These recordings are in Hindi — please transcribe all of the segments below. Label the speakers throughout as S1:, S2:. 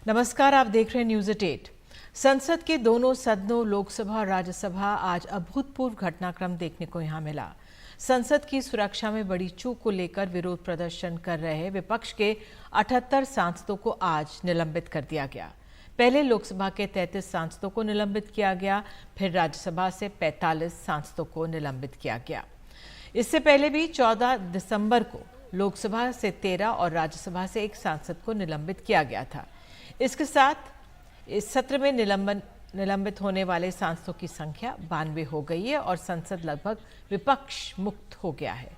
S1: नमस्कार, आप देख रहे हैं न्यूज़ 8। संसद के दोनों सदनों लोकसभा और राज्यसभा आज अभूतपूर्व घटनाक्रम देखने को यहां मिला। संसद की सुरक्षा में बड़ी चूक को लेकर विरोध प्रदर्शन कर रहे विपक्ष के 78 सांसदों को आज निलंबित कर दिया गया। पहले लोकसभा के 33 सांसदों को निलंबित किया गया, फिर राज्यसभा से 45 सांसदों को निलंबित किया गया। इससे पहले भी 14 दिसंबर को लोकसभा से 13 और राज्यसभा से 1 सांसद को निलंबित किया गया था। इसके साथ इस सत्र में निलंबित होने वाले सांसदों की संख्या 92 हो गई है और संसद लगभग विपक्ष मुक्त हो गया है।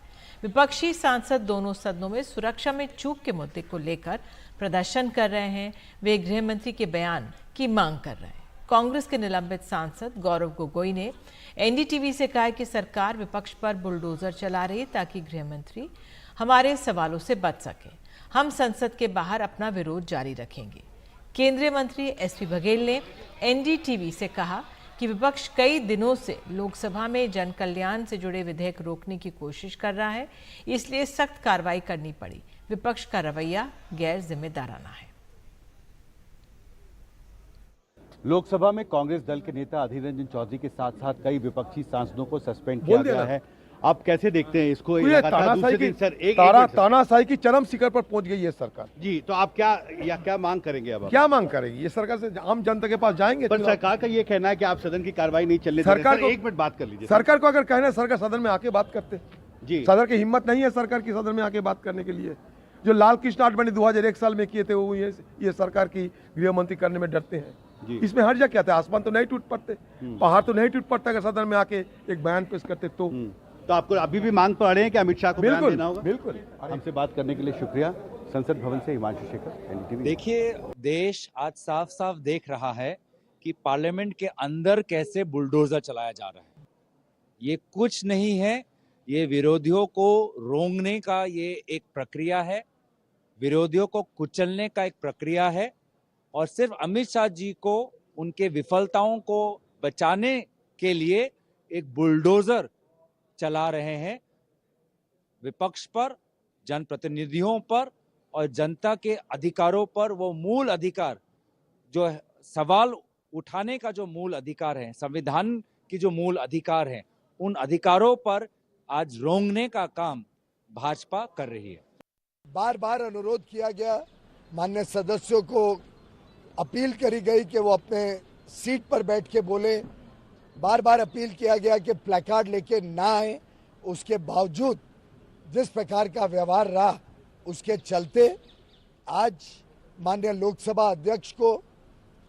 S1: विपक्षी सांसद दोनों सदनों में सुरक्षा में चूक के मुद्दे को लेकर प्रदर्शन कर रहे हैं। वे गृह मंत्री के बयान की मांग कर रहे हैं। कांग्रेस के निलंबित सांसद गौरव गोगोई ने एनडीटीवी से कहा कि सरकार विपक्ष पर बुलडोजर चला रही है ताकि गृह मंत्री हमारे सवालों से बच सके। हम संसद के बाहर अपना विरोध जारी रखेंगे। केंद्रीय मंत्री एसपी बघेल ने एनडीटीवी से कहा कि विपक्ष कई दिनों से लोकसभा में जन कल्याण से जुड़े विधेयक रोकने की कोशिश कर रहा है, इसलिए सख्त कार्रवाई करनी पड़ी। विपक्ष का रवैया गैर जिम्मेदाराना है।
S2: लोकसभा में कांग्रेस दल के नेता अधीर रंजन चौधरी के साथ साथ कई विपक्षी सांसदों को सस्पेंड किया गया है। आप कैसे देखते हैं इसको?
S3: तानाशाही की चरम शिखर पर पहुंच गई है सरकार
S2: जी। तो आप क्या मांग करेंगे? अब
S3: क्या मांग करेंगी? ये सरकार से आम जनता के पास जाएंगे।
S2: पर सरकार का ये कहना है कि आप सदन की कार्रवाई नहीं चलने देंगे। सरकार को एक मिनट बात कर लीजिए।
S3: सरकार को अगर कहना है सरकार सदन में आके बात करते
S2: जी।
S3: सदन की हिम्मत नहीं है सरकार की सदन में आके बात करने के लिए। जो लाल कृष्ण आडवाणी 2001 साल में किए थे वो ये सरकार की गृह मंत्री करने में डरते हैं। इसमें हर्जा क्या था? आसमान तो नहीं टूट पड़ते, पहाड़ तो नहीं टूट पड़ता अगर सदन में आके एक बयान पेश करते तो
S2: आपको अभी भी मांग पड़ रहे हैं कि अमित शाह को बयान देना होगा?
S3: बिल्कुल।
S2: हमसे बात करने के लिए शुक्रिया। संसद भवन से हिमांशु शेखर, एनडीटीवी।
S4: देखिए, देश आज साफ साफ देख रहा है कि पार्लियामेंट के अंदर कैसे बुलडोजर चलाया जा रहा है। ये कुछ नहीं है, ये विरोधियों को रोंगने का ये एक प्रक्रिया है, विरोधियों को कुचलने का एक प्रक्रिया है और सिर्फ अमित शाह जी को उनके विफलताओं को बचाने के लिए एक बुलडोजर चला रहे हैं। विपक्ष पर, जनप्रतिनिधियों पर और जनता के अधिकारों पर, वो मूल अधिकार जो सवाल उठाने का जो मूल अधिकार है, संविधान की जो मूल अधिकार है, उन अधिकारों पर आज रोंगने का काम भाजपा कर रही है।
S5: बार बार अनुरोध किया गया, माननीय सदस्यों को अपील करी गई कि वो अपने सीट पर बैठ के बोले। बार बार अपील किया गया कि प्लेकार्ड लेके ना आए। उसके बावजूद जिस प्रकार का व्यवहार रहा, उसके चलते आज माननीय लोकसभा अध्यक्ष को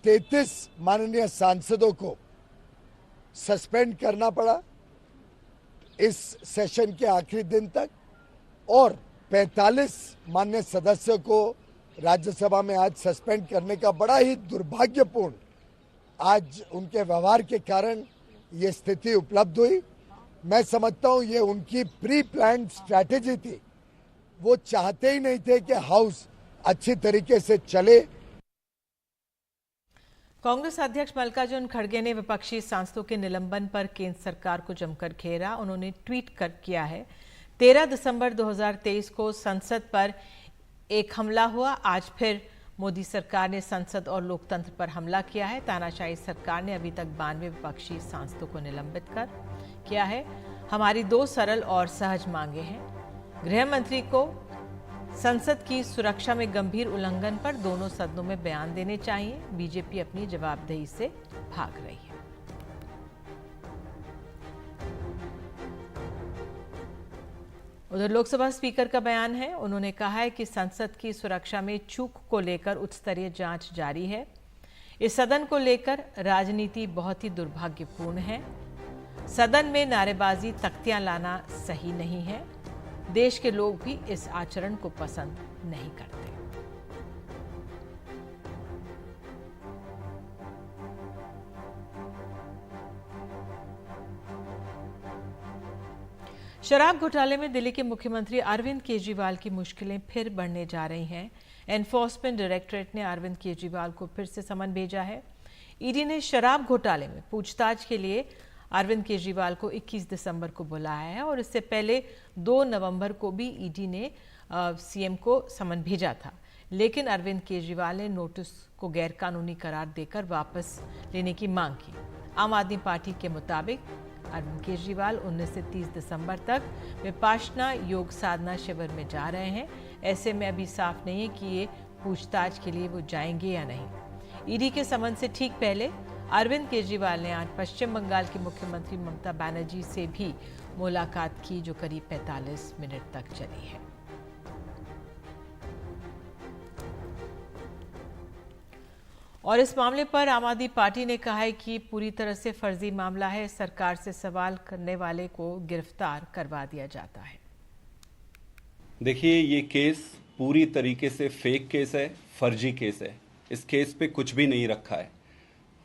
S5: 33 माननीय सांसदों को सस्पेंड करना पड़ा इस सेशन के आखिरी दिन तक और 45 माननीय सदस्यों को राज्यसभा में आज सस्पेंड करने का बड़ा ही दुर्भाग्यपूर्ण आज उनके व्यवहार के कारण ये स्थिति उपलब्ध हुई। मैं समझता हूं ये उनकी प्री प्लान स्ट्रैटेजी थी। वो चाहते ही नहीं थे कि हाउस अच्छी तरीके से चले।
S1: कांग्रेस अध्यक्ष मल्लिकार्जुन खड़गे ने विपक्षी सांसदों के निलंबन पर केंद्र सरकार को जमकर घेरा। उन्होंने ट्वीट कर किया है, 13 दिसंबर 2023 को संसद पर एक हमला हुआ। आज फिर मोदी सरकार ने संसद और लोकतंत्र पर हमला किया है। तानाशाही सरकार ने अभी तक 92 विपक्षी सांसदों को निलंबित कर किया है। हमारी 2 सरल और सहज मांगे हैं। गृह मंत्री को संसद की सुरक्षा में गंभीर उल्लंघन पर दोनों सदनों में बयान देने चाहिए। बीजेपी अपनी जवाबदेही से भाग रही है। उधर लोकसभा स्पीकर का बयान है। उन्होंने कहा है कि संसद की सुरक्षा में चूक को लेकर उच्च स्तरीय जांच जारी है। इस सदन को लेकर राजनीति बहुत ही दुर्भाग्यपूर्ण है। सदन में नारेबाजी, तख्तियां लाना सही नहीं है। देश के लोग भी इस आचरण को पसंद नहीं करते। शराब घोटाले में दिल्ली के मुख्यमंत्री अरविंद केजरीवाल की मुश्किलें फिर बढ़ने जा रही हैं। एनफोर्समेंट डायरेक्टरेट ने अरविंद केजरीवाल को फिर से समन भेजा है। ईडी ने शराब घोटाले में पूछताछ के लिए अरविंद केजरीवाल को 21 दिसंबर को बुलाया है और इससे पहले 2 नवंबर को भी ईडी ने सीएम को समन भेजा था। लेकिन अरविंद केजरीवाल ने नोटिस को गैरकानूनी करार देकर वापस लेने की मांग की। आम आदमी पार्टी के मुताबिक अरविंद केजरीवाल 19 से 30 दिसंबर तक विपाशना योग साधना शिविर में जा रहे हैं। ऐसे में अभी साफ नहीं है कि ये पूछताछ के लिए वो जाएंगे या नहीं। ईडी के समन से ठीक पहले अरविंद केजरीवाल ने आज पश्चिम बंगाल की मुख्यमंत्री ममता बनर्जी से भी मुलाकात की, जो करीब 45 मिनट तक चली है। और इस मामले पर आम आदमी पार्टी ने कहा है कि पूरी तरह से फर्जी मामला है, सरकार से सवाल करने वाले को गिरफ्तार करवा दिया जाता है।
S6: देखिए, ये केस पूरी तरीके से फेक केस है, फर्जी केस है। इस केस पे कुछ भी नहीं रखा है।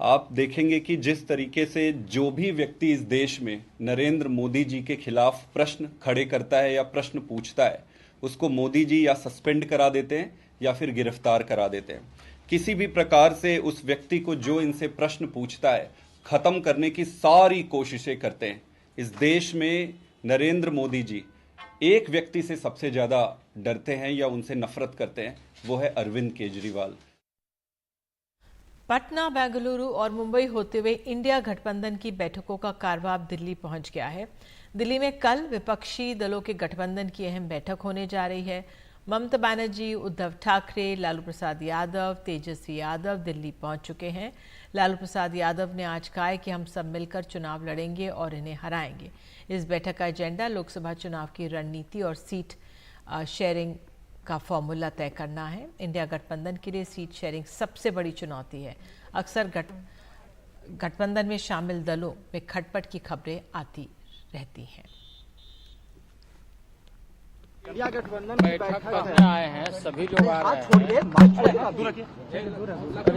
S6: आप देखेंगे कि जिस तरीके से जो भी व्यक्ति इस देश में नरेंद्र मोदी जी के खिलाफ प्रश्न खड़े करता है या प्रश्न पूछता है, उसको मोदी जी या सस्पेंड करा देते हैं या फिर गिरफ्तार करा देते हैं। किसी भी प्रकार से उस व्यक्ति को जो इनसे प्रश्न पूछता है खत्म करने की सारी कोशिशें करते हैं। इस देश में नरेंद्र मोदी जी एक व्यक्ति से सबसे ज्यादा डरते हैं या उनसे नफरत करते हैं, वो है अरविंद केजरीवाल।
S1: पटना, बेंगलुरु और मुंबई होते हुए इंडिया गठबंधन की बैठकों का कारवा अब दिल्ली पहुंच गया है। दिल्ली में कल विपक्षी दलों के गठबंधन की अहम बैठक होने जा रही है। ममता बनर्जी, उद्धव ठाकरे, लालू प्रसाद यादव, तेजस्वी यादव दिल्ली पहुंच चुके हैं। लालू प्रसाद यादव ने आज कहा है कि हम सब मिलकर चुनाव लड़ेंगे और इन्हें हराएंगे। इस बैठक का एजेंडा लोकसभा चुनाव की रणनीति और सीट शेयरिंग का फॉर्मूला तय करना है। इंडिया गठबंधन के लिए सीट शेयरिंग सबसे बड़ी चुनौती है। अक्सर गठबंधन में शामिल दलों में खटपट की खबरें आती रहती हैं।
S7: इंडिया गठबंधन बैठक करने आए हैं, सभी लोग आ रहे हैं।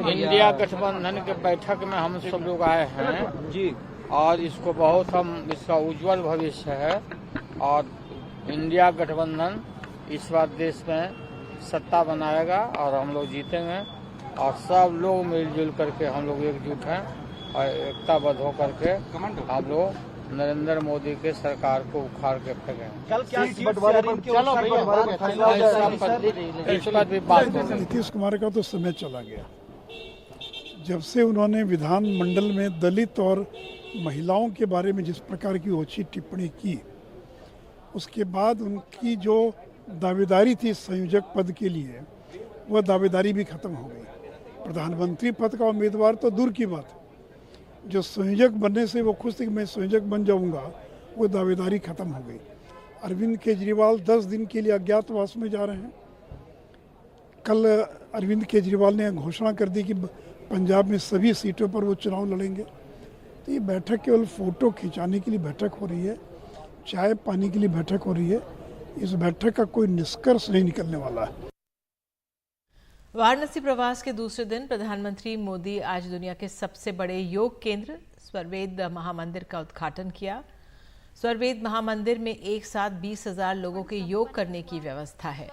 S7: इंडिया गठबंधन के बैठक में हम सब लोग आए हैं जी, और इसको बहुत इसका उज्जवल भविष्य है। और इंडिया गठबंधन इस बार देश में सत्ता बनाएगा और हम लोग जीतेंगे। और सब लोग मिलजुल करके हम लोग एकजुट हैं और एकताबद्ध होकर के हम लोग नरेंद्र मोदी के सरकार को उखाड़ के फेंकेंगे।
S8: कल क्या बंटवारे पर
S7: इस पर भी बात होगी।
S9: नीतीश कुमार का तो समय चला गया। जब से उन्होंने विधानमंडल में दलित और महिलाओं के बारे में जिस प्रकार की ओछी टिप्पणी की, उसके बाद उनकी जो दावेदारी थी संयोजक पद के लिए, वह दावेदारी भी खत्म हो गई। प्रधानमंत्री पद का उम्मीदवार तो दूर की बात, जो संयोजक बनने से वो खुश थे कि मैं संयोजक बन जाऊंगा, वो दावेदारी खत्म हो गई। अरविंद केजरीवाल 10 दिन के लिए अज्ञातवास में जा रहे हैं। कल अरविंद केजरीवाल ने घोषणा कर दी कि पंजाब में सभी सीटों पर वो चुनाव लड़ेंगे। तो ये बैठक केवल फोटो खिंचाने के लिए बैठक हो रही है, चाय पानी के लिए बैठक हो रही है। इस बैठक का कोई निष्कर्ष नहीं निकलने वाला है।
S1: वाराणसी प्रवास के दूसरे दिन प्रधानमंत्री मोदी आज दुनिया के सबसे बड़े योग केंद्र स्वरवेद महामंदिर का उद्घाटन किया। स्वरवेद महामंदिर में एक साथ 20,000 लोगों के योग करने की व्यवस्था है।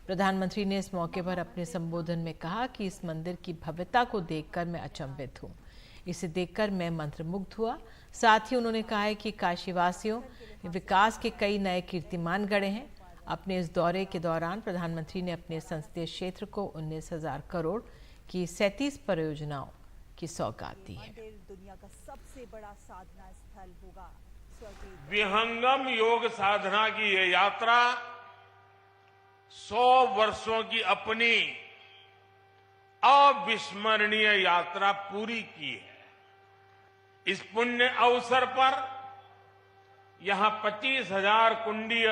S1: प्रधानमंत्री ने इस मौके पर अपने संबोधन में कहा कि इस मंदिर की भव्यता को देखकर मैं अचंभित हूँ। इसे देखकर मैं मंत्रमुग्ध हुआ। साथ ही उन्होंने कहा है कि काशीवासियों ने विकास के कई नए कीर्तिमान गढ़े हैं। अपने इस दौरे के दौरान प्रधानमंत्री ने अपने संसदीय क्षेत्र को 19,000 करोड़ की 37 परियोजनाओं की सौगात दी है।
S10: दुनिया का सबसे बड़ा साधना स्थल होगा।
S11: विहंगम योग साधना की ये यात्रा 100 वर्षों की अपनी अविस्मरणीय यात्रा पूरी की है। इस पुण्य अवसर पर यहां 25,000 कुंडीय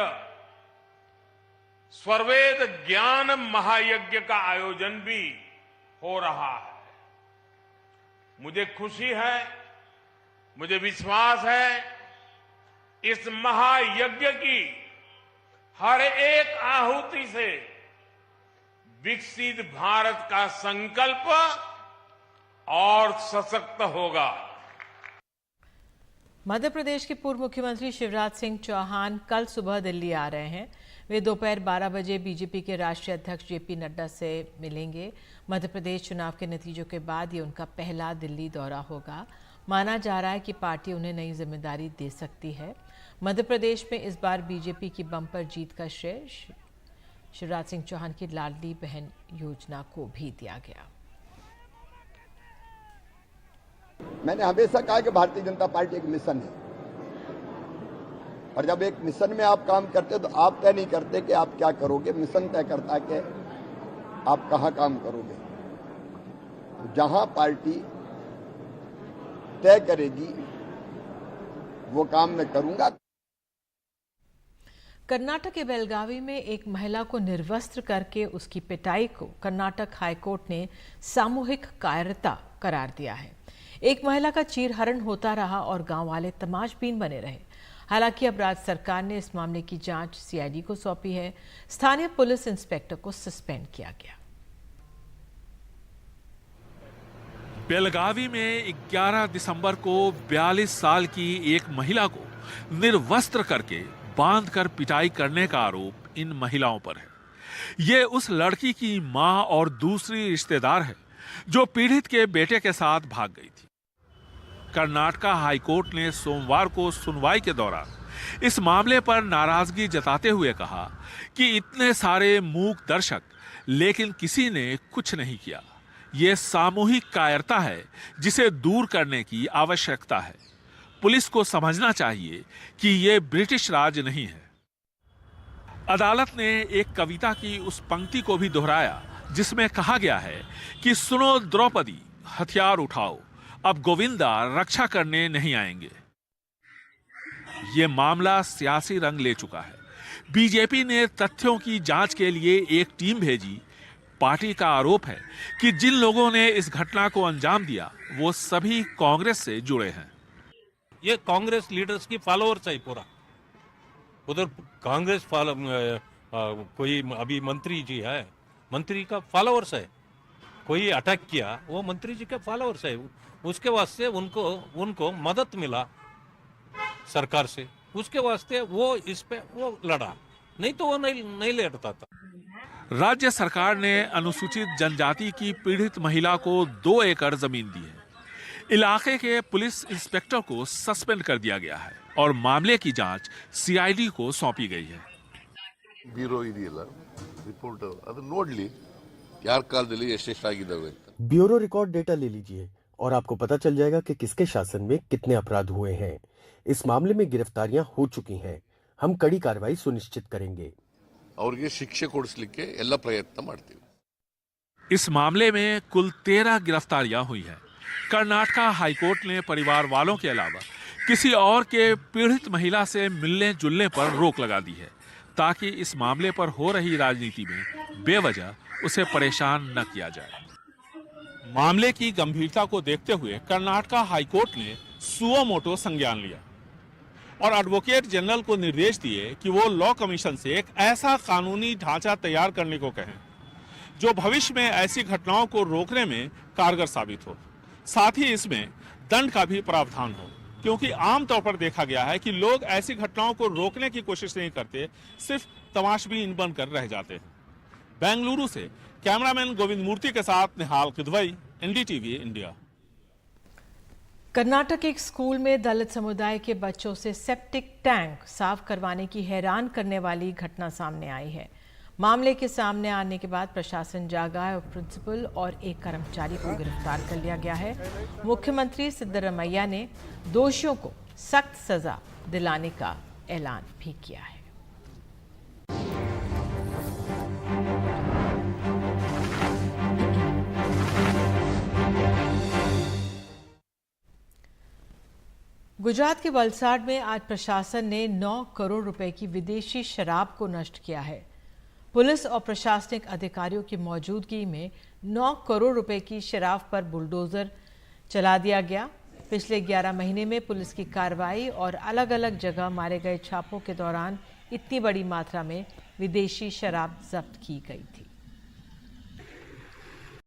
S11: स्वरवेद ज्ञान महायज्ञ का आयोजन भी हो रहा है। मुझे खुशी है, मुझे विश्वास है, इस महायज्ञ की हर एक आहुति से विकसित भारत का संकल्प और सशक्त होगा।
S1: मध्य प्रदेश के पूर्व मुख्यमंत्री शिवराज सिंह चौहान कल सुबह दिल्ली आ रहे हैं। वे दोपहर 12 बजे बीजेपी के राष्ट्रीय अध्यक्ष जेपी नड्डा से मिलेंगे। मध्य प्रदेश चुनाव के नतीजों के बाद ये उनका पहला दिल्ली दौरा होगा। माना जा रहा है कि पार्टी उन्हें नई जिम्मेदारी दे सकती है। मध्य प्रदेश में इस बार बीजेपी की बम्पर जीत का श्रेय शिवराज सिंह चौहान की लाडली बहन योजना को भी दिया गया।
S8: मैंने हमेशा कहा कि भारतीय जनता पार्टी एक मिशन है, और जब एक मिशन में आप काम करते हो तो आप तय नहीं करते कि आप क्या करोगे, मिशन तय करता है कि आप कहां काम करोगे। तो जहां पार्टी तय करेगी वो काम मैं करूंगा।
S1: कर्नाटक के बेलगावी में एक महिला को निर्वस्त्र करके उसकी पिटाई को कर्नाटक हाईकोर्ट ने सामूहिक कायरता करार दिया है। एक महिला का चीरहरण होता रहा और गांव वाले तमाशबीन बने रहे। हालांकि अब राज्य सरकार ने इस मामले की जांच सीआईडी को सौंपी है। स्थानीय पुलिस इंस्पेक्टर को सस्पेंड किया गया।
S12: बेलगावी में 11 दिसंबर को 42 साल की एक महिला को निर्वस्त्र करके बांधकर पिटाई करने का आरोप इन महिलाओं पर है। ये उस लड़की की मां और दूसरी रिश्तेदार है जो पीड़ित के बेटे के साथ भाग गई थी। कर्नाटक हाईकोर्ट ने सोमवार को सुनवाई के दौरान इस मामले पर नाराजगी जताते हुए कहा कि इतने सारे मूक दर्शक, लेकिन किसी ने कुछ नहीं किया। यह सामूहिक कायरता है जिसे दूर करने की आवश्यकता है। पुलिस को समझना चाहिए कि यह ब्रिटिश राज नहीं है। अदालत ने एक कविता की उस पंक्ति को भी दोहराया जिसमें कहा गया है कि सुनो द्रौपदी, हथियार उठाओ, अब गोविंदा रक्षा करने नहीं आएंगे। यह मामला सियासी रंग ले चुका है। बीजेपी ने तथ्यों की जांच के लिए एक टीम भेजी। पार्टी का आरोप है कि जिन लोगों ने इस घटना को अंजाम दिया वो सभी कांग्रेस से जुड़े हैं।
S13: ये कांग्रेस लीडर्स की फॉलोअर्स है पूरा। उधर कांग्रेस कोई अभी मंत्री जी है, मंत्री का फॉलोअर्स है। कोई अटैक किया, वो मंत्री जी के फॉलोअर्स है। उसके वास्ते उनको मदद मिला सरकार से, उसके वास्ते वो इस पे वो लड़ा, नहीं तो वो नहीं लड़ता था।
S12: राज्य सरकार ने अनुसूचित जनजाति की पीड़ित महिला को 2 एकड़ जमीन दी है। इलाके के पुलिस इंस्पेक्टर को सस्पेंड कर दिया गया है और मामले की जांच सीआईडी को सौंपी गई है।
S14: ಬ್ಯೂರೋ ಇದೆಯಲ್ಲ ರಿಪೋರ್ಟ್ ಅದು ನೋಡ್ಲಿ ಯಾರ ಕಾಲದಲ್ಲಿ ಎಷ್ಟೆಷ್ಟಾಗಿದ್ದಾವೆ ಅಂತ।
S15: ब्यूरो रिकॉर्ड डेटा ले लीजिए और आपको पता चल जाएगा कि किसके शासन में कितने अपराध हुए हैं। इस मामले में गिरफ्तारियां हो चुकी हैं। हम कड़ी कार्रवाई सुनिश्चित करेंगे।
S14: ಅವರಿಗೆ ಶಿಕ್ಷೆ ಕೊಡಿಸಲಿಕ್ಕೆ ಎಲ್ಲ ಪ್ರಯತ್ನ ಮಾಡ್ತೀವಿ।
S12: इस मामले में कुल 13 गिरफ्तारियां हुई हैं। कर्नाटक हाईकोर्ट ने परिवार वालों के अलावा किसी और के पीड़ित महिला से मिलने जुलने पर रोक लगा दी है ताकि इस मामले पर हो रही राजनीति में बेवजह उसे परेशान न किया जाए। मामले की गंभीरता को देखते हुए कर्नाटक हाईकोर्ट ने सुओ मोटो संज्ञान लिया और एडवोकेट जनरल को निर्देश दिए कि वो लॉ कमीशन से एक ऐसा कानूनी ढांचा तैयार करने को कहें जो भविष्य में ऐसी घटनाओं को रोकने में कारगर साबित हो। साथ ही इसमें दंड का भी प्रावधान हो, क्योंकि आमतौर पर देखा गया है कि लोग ऐसी घटनाओं को रोकने की कोशिश नहीं करते, सिर्फ तमाशबीन बनकर रह जाते हैं। बेंगलुरु से कैमरामैन गोविंद मूर्ति के साथ निहाल किदवई, एनडीटीवी इंडिया।
S1: कर्नाटक के एक स्कूल में दलित समुदाय के बच्चों से सेप्टिक टैंक साफ करवाने की हैरान करने वाली घटना सामने आई है। मामले के सामने आने के बाद प्रशासन जागा है और प्रिंसिपल और एक कर्मचारी को गिरफ्तार कर लिया गया है। मुख्यमंत्री सिद्धरमैया ने दोषियों को सख्त सजा दिलाने का ऐलान भी किया है। गुजरात के वलसाड में आज प्रशासन ने 9 करोड़ रुपए की विदेशी शराब को नष्ट किया है। पुलिस और प्रशासनिक अधिकारियों की मौजूदगी में 9 करोड़ रुपए की शराब पर बुलडोजर चला दिया गया। पिछले 11 महीने में पुलिस की कार्रवाई और अलग अलग जगह मारे गए छापों के दौरान इतनी बड़ी मात्रा में विदेशी शराब जब्त की गई थी।